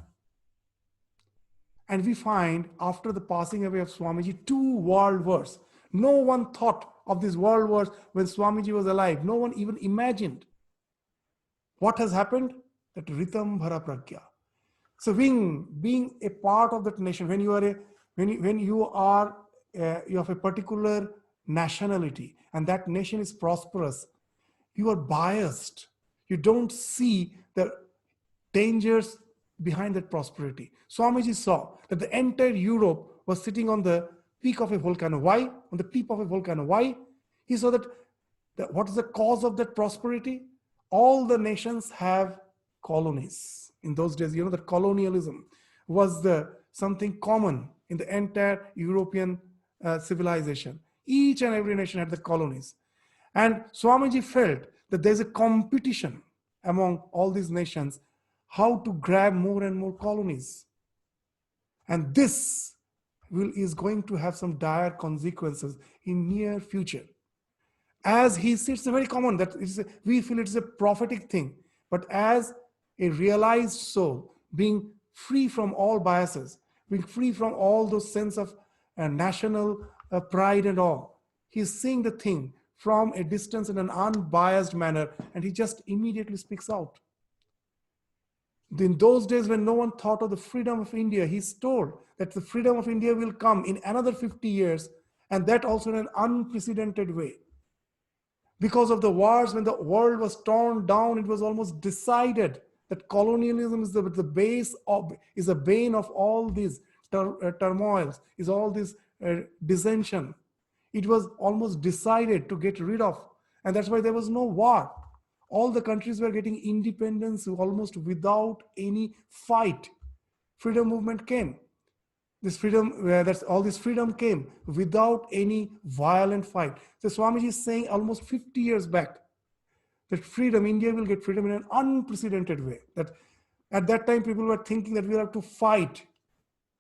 And we find after the passing away of Swamiji, 2 world wars. No one thought of these world wars when Swamiji was alive. No one even imagined. What has happened? That Ritambhara Pragya. So being a part of that nation, when you have a particular nationality and that nation is prosperous, you are biased. You don't see the dangers behind that prosperity. Swamiji saw that the entire Europe was sitting on the peak of a volcano. Why? On the peak of a volcano. Why? He saw that what is the cause of that prosperity? All the nations have colonies. In those days, that colonialism was something common in the entire European civilization. Each and every nation had the colonies. And Swamiji felt that there's a competition among all these nations how to grab more and more colonies. And this is going to have some dire consequences in near future. As he says, it's very common that we feel it's a prophetic thing, but as a realized soul, being free from all biases, being free from all those sense of national pride and all, he's seeing the thing from a distance in an unbiased manner, and he just immediately speaks out. In those days when no one thought of the freedom of India, he's told that the freedom of India will come in another 50 years, And that also in an unprecedented way. Because of the wars, when the world was torn down, it was almost decided that colonialism is the base of, is a bane of all these turmoils, is all this dissension. It was almost decided to get rid of. And that's why there was no war. All the countries were getting independence almost without any fight. Freedom movement came. This freedom, that's all this freedom came without any violent fight. So Swamiji is saying almost 50 years back that freedom, India will get freedom in an unprecedented way. That at that time people were thinking that we'll have to fight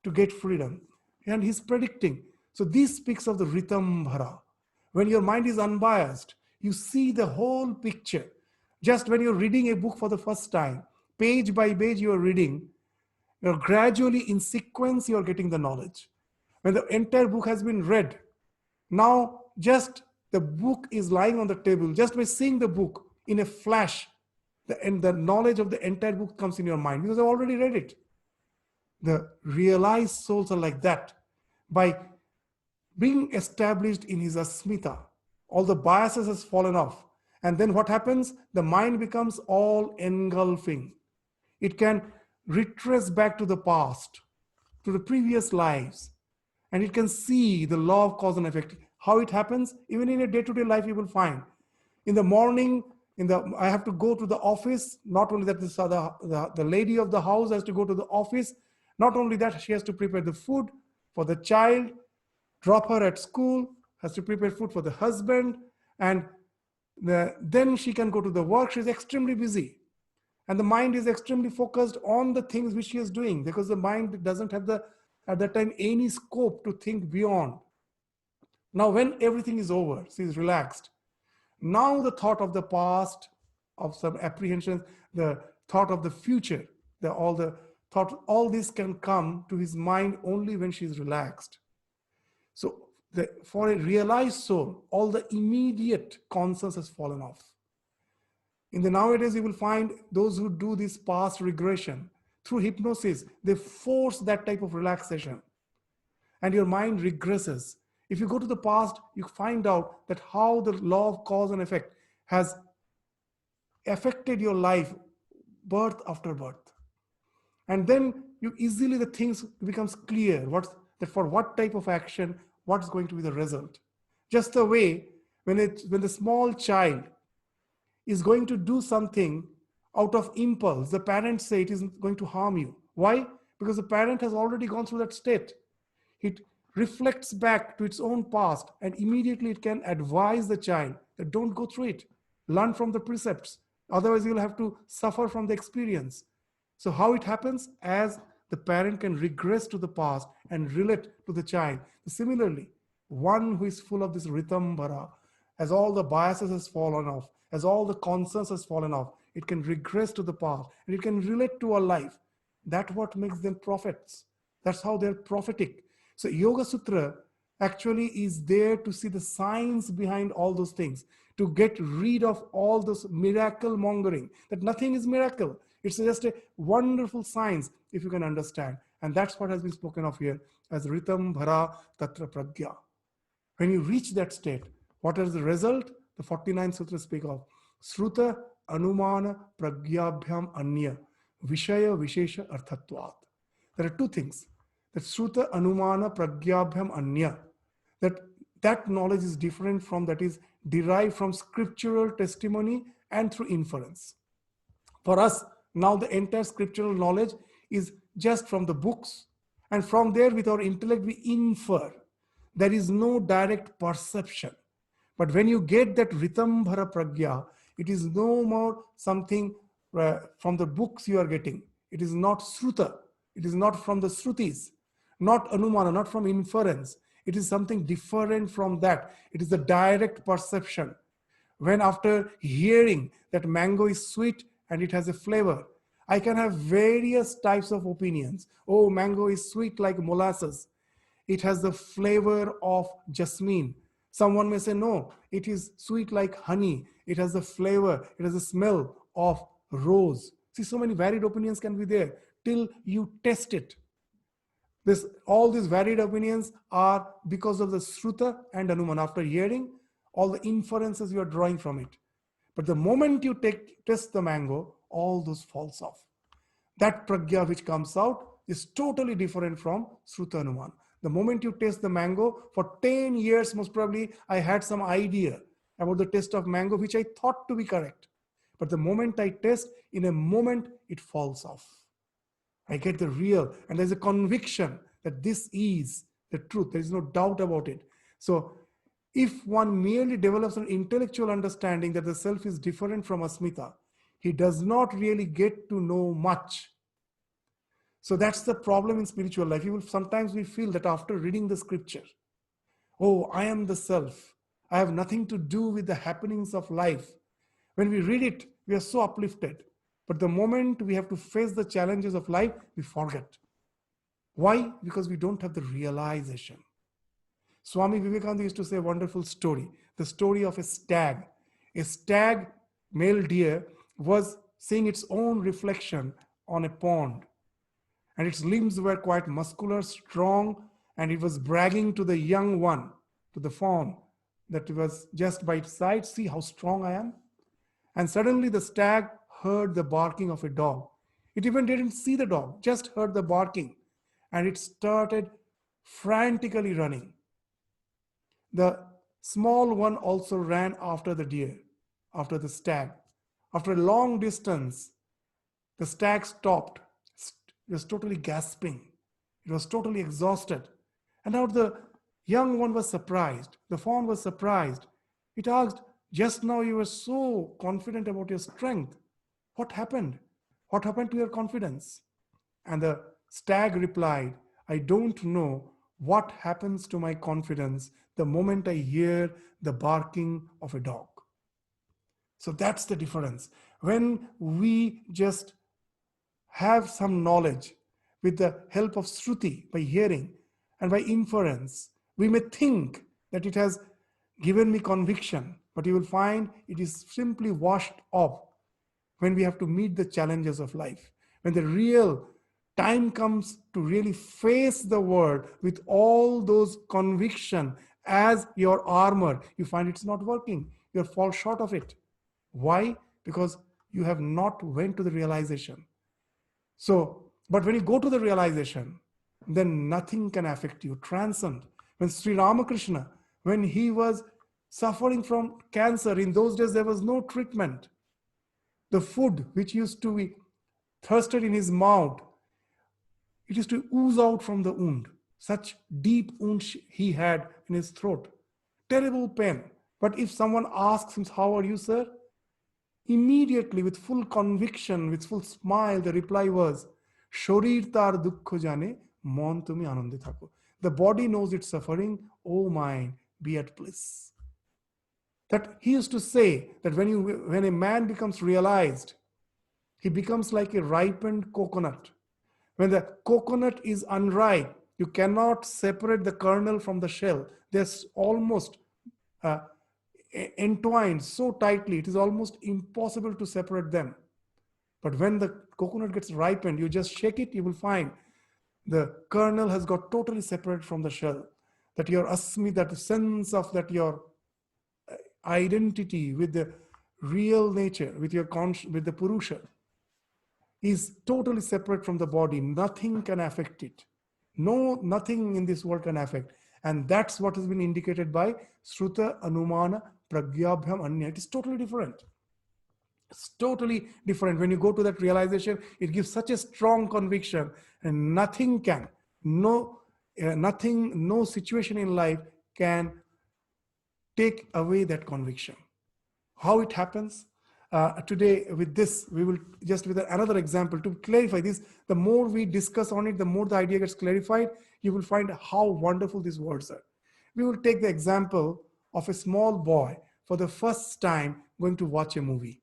to get freedom. And he's predicting. So this speaks of the Ritambhara. When your mind is unbiased, you see the whole picture. Just when you're reading a book for the first time, page by page you're reading, you're gradually in sequence, you're getting the knowledge. When the entire book has been read, now just the book is lying on the table, just by seeing the book in a flash, the knowledge of the entire book comes in your mind because I've already read it. The realized souls are like that. By being established in his asmita, all the biases has fallen off. And then what happens? The mind becomes all engulfing. It can retrace back to the past, to the previous lives, and it can see the law of cause and effect. How it happens, even in a day-to-day life, you will find. In the morning, I have to go to the office. Not only that, the lady of the house has to go to the office. Not only that, she has to prepare the food for the child, drop her at school, has to prepare food for the husband, and then she can go to the work. She's extremely busy. And the mind is extremely focused on the things which she is doing because the mind doesn't have at that time any scope to think beyond. Now, when everything is over, she is relaxed. Now the thought of the past, of some apprehensions, the thought of the future, all this can come to his mind only when she is relaxed. So for a realized soul, all the immediate concerns has fallen off. In the nowadays, you will find those who do this past regression through hypnosis, they force that type of relaxation and your mind regresses. If you go to the past, you find out that how the law of cause and effect has affected your life birth after birth. And then the things becomes clear, for what type of action, what's going to be the result. Just the way when the small child is going to do something out of impulse, the parents say it isn't going to harm you. Why? Because the parent has already gone through that state. It reflects back to its own past and immediately it can advise the child that don't go through it. Learn from the precepts. Otherwise, you'll have to suffer from the experience. So how it happens? As the parent can regress to the past and relate to the child. Similarly, one who is full of this Ritambhara, as all the biases has fallen off, as all the concerns has fallen off, it can regress to the past and it can relate to our life. That's what makes them prophets. That's how they're prophetic. So Yoga Sutra actually is there to see the science behind all those things, to get rid of all those miracle mongering, that nothing is miracle. It's just a wonderful science if you can understand. And that's what has been spoken of here as Ritambhara Tatra Pragya. When you reach that state, what is the result? The 49th Sutra speak of Sruta Anumana Pragyabhyam Anya Vishaya Vishesha Arthatvat. There are two things. That Sruta Anumana Pragyabhyam Anya, that knowledge is different from that is derived from scriptural testimony and through inference. For us, now the entire scriptural knowledge is just from the books, and from there with our intellect we infer. There is no direct perception. But when you get that Ritambhara Pragya, it is no more something from the books you are getting. It is not Sruta. It is not from the Srutis, not Anumana, not from inference. It is something different from that. It is the direct perception. When after hearing that mango is sweet and it has a flavor, I can have various types of opinions. Oh, mango is sweet like molasses. It has the flavor of jasmine. Someone may say, no, it is sweet like honey. It has the flavor, it has the smell of rose. See, so many varied opinions can be there till you test it. All these varied opinions are because of the Sruta and Anuman. After hearing all the inferences you are drawing from it. But the moment you test the mango, all those falls off. That pragya which comes out is totally different from Sruta Anuman. The moment you taste the mango, for 10 years, most probably, I had some idea about the taste of mango, which I thought to be correct. But the moment I taste, in a moment, it falls off. I get the real, and there's a conviction that this is the truth. There is no doubt about it. So if one merely develops an intellectual understanding that the self is different from Asmita, he does not really get to know much. So that's the problem in spiritual life. Sometimes we feel that after reading the scripture, oh, I am the self. I have nothing to do with the happenings of life. When we read it, we are so uplifted. But the moment we have to face the challenges of life, we forget. Why? Because we don't have the realization. Swami Vivekananda used to say a wonderful story, the story of a stag. A stag, male deer, was seeing its own reflection on a pond. And its limbs were quite muscular, strong, and it was bragging to the young one, to the fawn, that was just by its side, see how strong I am. And suddenly the stag heard the barking of a dog. It even didn't see the dog, just heard the barking. And it started frantically running. The small one also ran after the deer, after the stag. After a long distance, the stag stopped. It was totally gasping. It was totally exhausted. And now the young one was surprised. The fawn was surprised. It asked, just now you were so confident about your strength. What happened? What happened to your confidence? And the stag replied, I don't know what happens to my confidence the moment I hear the barking of a dog. So that's the difference. When we just have some knowledge with the help of Shruti, by hearing and by inference, we may think that it has given me conviction, but you will find it is simply washed off when we have to meet the challenges of life. When the real time comes to really face the world with all those conviction as your armor, you find it's not working. You fall short of it. Why? Because you have not went to the realization. So, but when you go to the realization, then nothing can affect you. Transcend. When Sri Ramakrishna, when he was suffering from cancer, in those days there was no treatment. The food which used to be thirsted in his mouth, it used to ooze out from the wound. Such deep wound he had in his throat. Terrible pain. But if someone asks him, how are you, sir? Immediately, with full conviction, with full smile, the reply was, Shorir tar dukkho jane, mon tumi anande thako. The body knows its suffering, O mind, be at bliss. That he used to say that when a man becomes realized, he becomes like a ripened coconut. When the coconut is unripe, you cannot separate the kernel from the shell. They're almost entwined so tightly, it is almost impossible to separate them. But when the coconut gets ripened, you just shake it, you will find the kernel has got totally separated from the shell. That your asmi, that sense of that your identity with the real nature, with your with the Purusha, is totally separate from the body. Nothing can affect it. No, nothing in this world can affect. And that's what has been indicated by Sruta, Anumana, Pragyabhyam, Anya. It is totally different. It's totally different. When you go to that realization, it gives such a strong conviction, and nothing can, nothing, no situation in life can take away that conviction. How it happens? Today with this, we will just with another example to clarify this. The more we discuss on it, the more the idea gets clarified. You will find how wonderful these words are. We will take the example of a small boy for the first time going to watch a movie.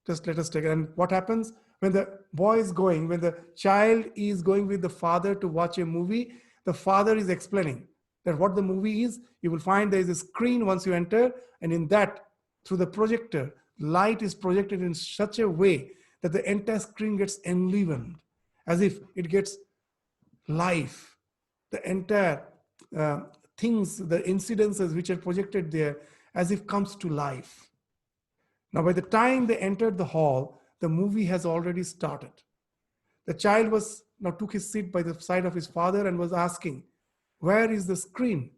Just let us take it. And what happens when the boy is going, when the child is going with the father to watch a movie, the father is explaining that what the movie is. You will find there is a screen once you enter, and in that, through the projector, light is projected in such a way that the entire screen gets enlivened, as if it gets life, the entire things, the incidences which are projected there as if comes to life. Now, by the time they entered the hall, the movie has already started. The child was now took his seat by the side of his father and was asking, "Where is the screen?"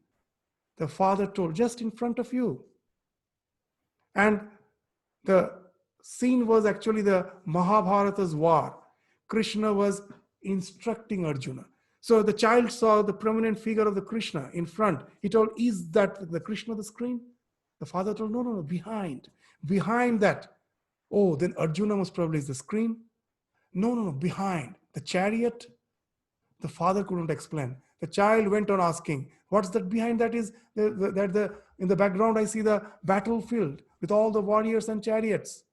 The father told, "Just in front of you." And the scene was actually the Mahabharata's war. Krishna was instructing Arjuna. So the child saw the prominent figure of the Krishna in front. He told, "Is that the Krishna the screen?" The father told, "No, no, no, behind. Behind that." "Oh, then Arjuna most probably is the screen." "No, no, no, behind. The chariot." The father couldn't explain. The child went on asking, "What's that behind that?" Is in the background I see the battlefield with all the warriors and chariots.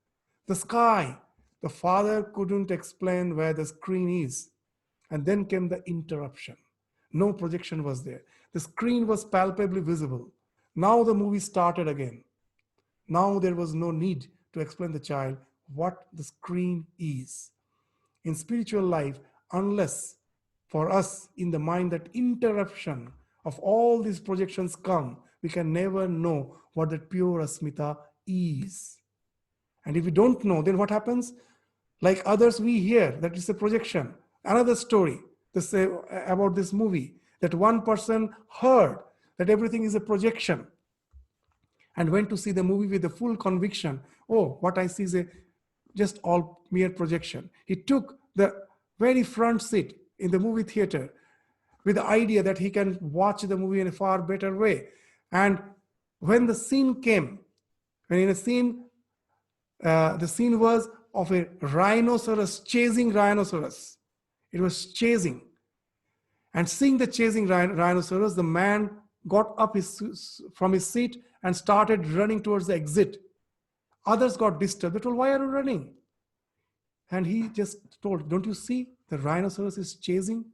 The sky. The father couldn't explain where the screen is. And then came the interruption. No projection was there. The screen was palpably visible. Now the movie started again. Now there was no need to explain the child what the screen is. In spiritual life, unless for us in the mind that interruption of all these projections come, we can never know what that pure asmita is. And if we don't know, then what happens? Like others, we hear that it's a projection. Another story about this movie, that one person heard that everything is a projection and went to see the movie with the full conviction, "Oh, what I see is just all mere projection." He took the very front seat in the movie theater with the idea that he can watch the movie in a far better way. And when the scene came, when in a scene, the scene was of a rhinoceros chasing rhinoceros. It was chasing. And seeing the chasing rhinoceros, the man got up from his seat and started running towards the exit. Others got disturbed. They told, "Why are you running?" And he just told, "Don't you see the rhinoceros is chasing?"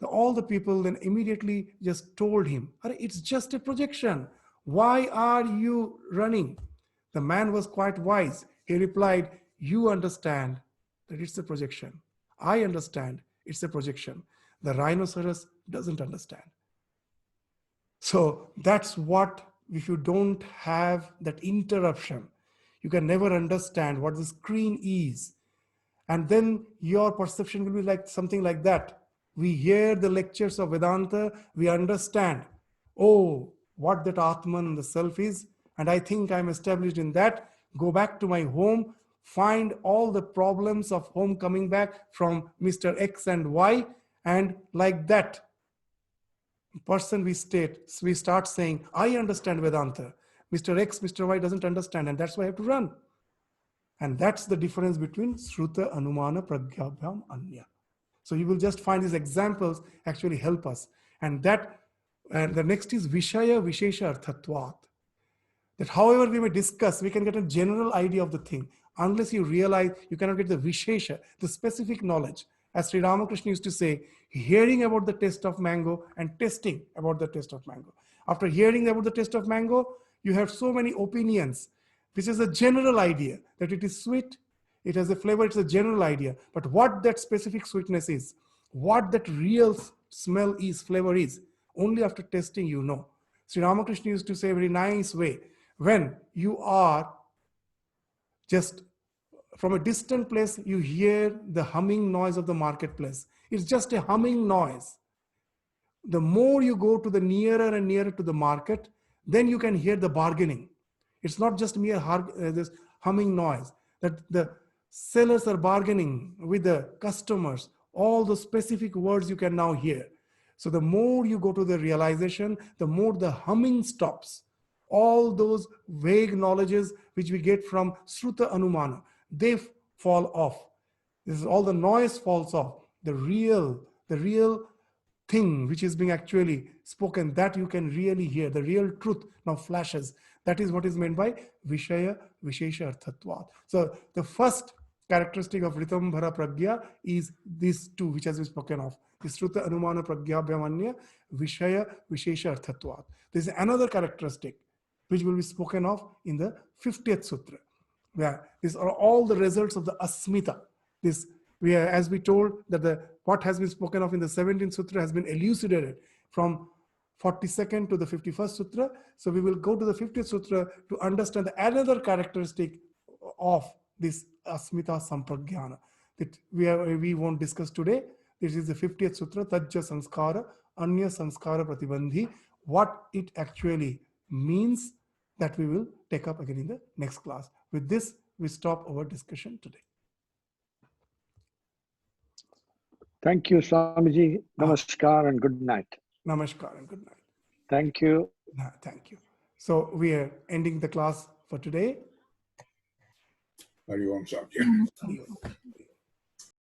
All the people then immediately just told him, "It's just a projection. Why are you running?" The man was quite wise. He replied, "You understand that it's a projection. I understand it's a projection. The rhinoceros doesn't understand." So that's what, if you don't have that interruption, you can never understand what the screen is. And then your perception will be like something like that. We hear the lectures of Vedanta, we understand, oh, what that Atman, the self is, and I think I'm established in that. Go back to my home, find all the problems of home coming back from Mr. X and Y, and like that person we start saying, "I understand Vedanta. Mr. X, Mr. Y doesn't understand, and that's why I have to run." And that's the difference between Sruta, Anumana, Pragyabhyam, Anya. So you will just find these examples actually help us. And the next is Vishaya Vishesha Arthatvat. That however we may discuss, we can get a general idea of the thing. Unless you realize, you cannot get the Vishesha, the specific knowledge. As Sri Ramakrishna used to say, hearing about the taste of mango and testing about the taste of mango. After hearing about the taste of mango, you have so many opinions, which is a general idea that it is sweet, it has a flavor, it's a general idea. But what that specific sweetness is, what that real smell is, flavor is, only after testing you know. Sri Ramakrishna used to say a very nice way, when you are just from a distant place, you hear the humming noise of the marketplace. It's just a humming noise. The more you go to the nearer and nearer to the market, then you can hear the bargaining. It's not just mere this humming noise, that the sellers are bargaining with the customers, all the specific words you can now hear. So the more you go to the realization, the more the humming stops. All those vague knowledges which we get from Sruta Anumana, they fall off. This is all the noise falls off. The real thing which is being actually spoken, that you can really hear, the real truth now flashes. That is what is meant by Vishaya Vishesha Arthatvat. So the first characteristic of Ritambhara Pragya is these two which has been spoken of. The Sruta Anumana Pragya Bhyamanya Vishaya Vishesha Arthatvat. There is another characteristic which will be spoken of in the 50th Sutra. Where these are all the results of the Asmita. This, as we told, that the what has been spoken of in the 17th sutra has been elucidated from 42nd to the 51st sutra. So we will go to the 50th sutra to understand another characteristic of this asmita sampragyana that we won't discuss today. This is the 50th sutra, Tajja Sanskara, Anya Sanskara Pratibandhi. What it actually means, that we will take up again in the next class. With this, we stop our discussion today. Thank you, Swamiji. Namaskar and good night. Namaskar and good night. Thank you. Thank you. So we are ending the class for today. Hari Om Sakya. Hari Om.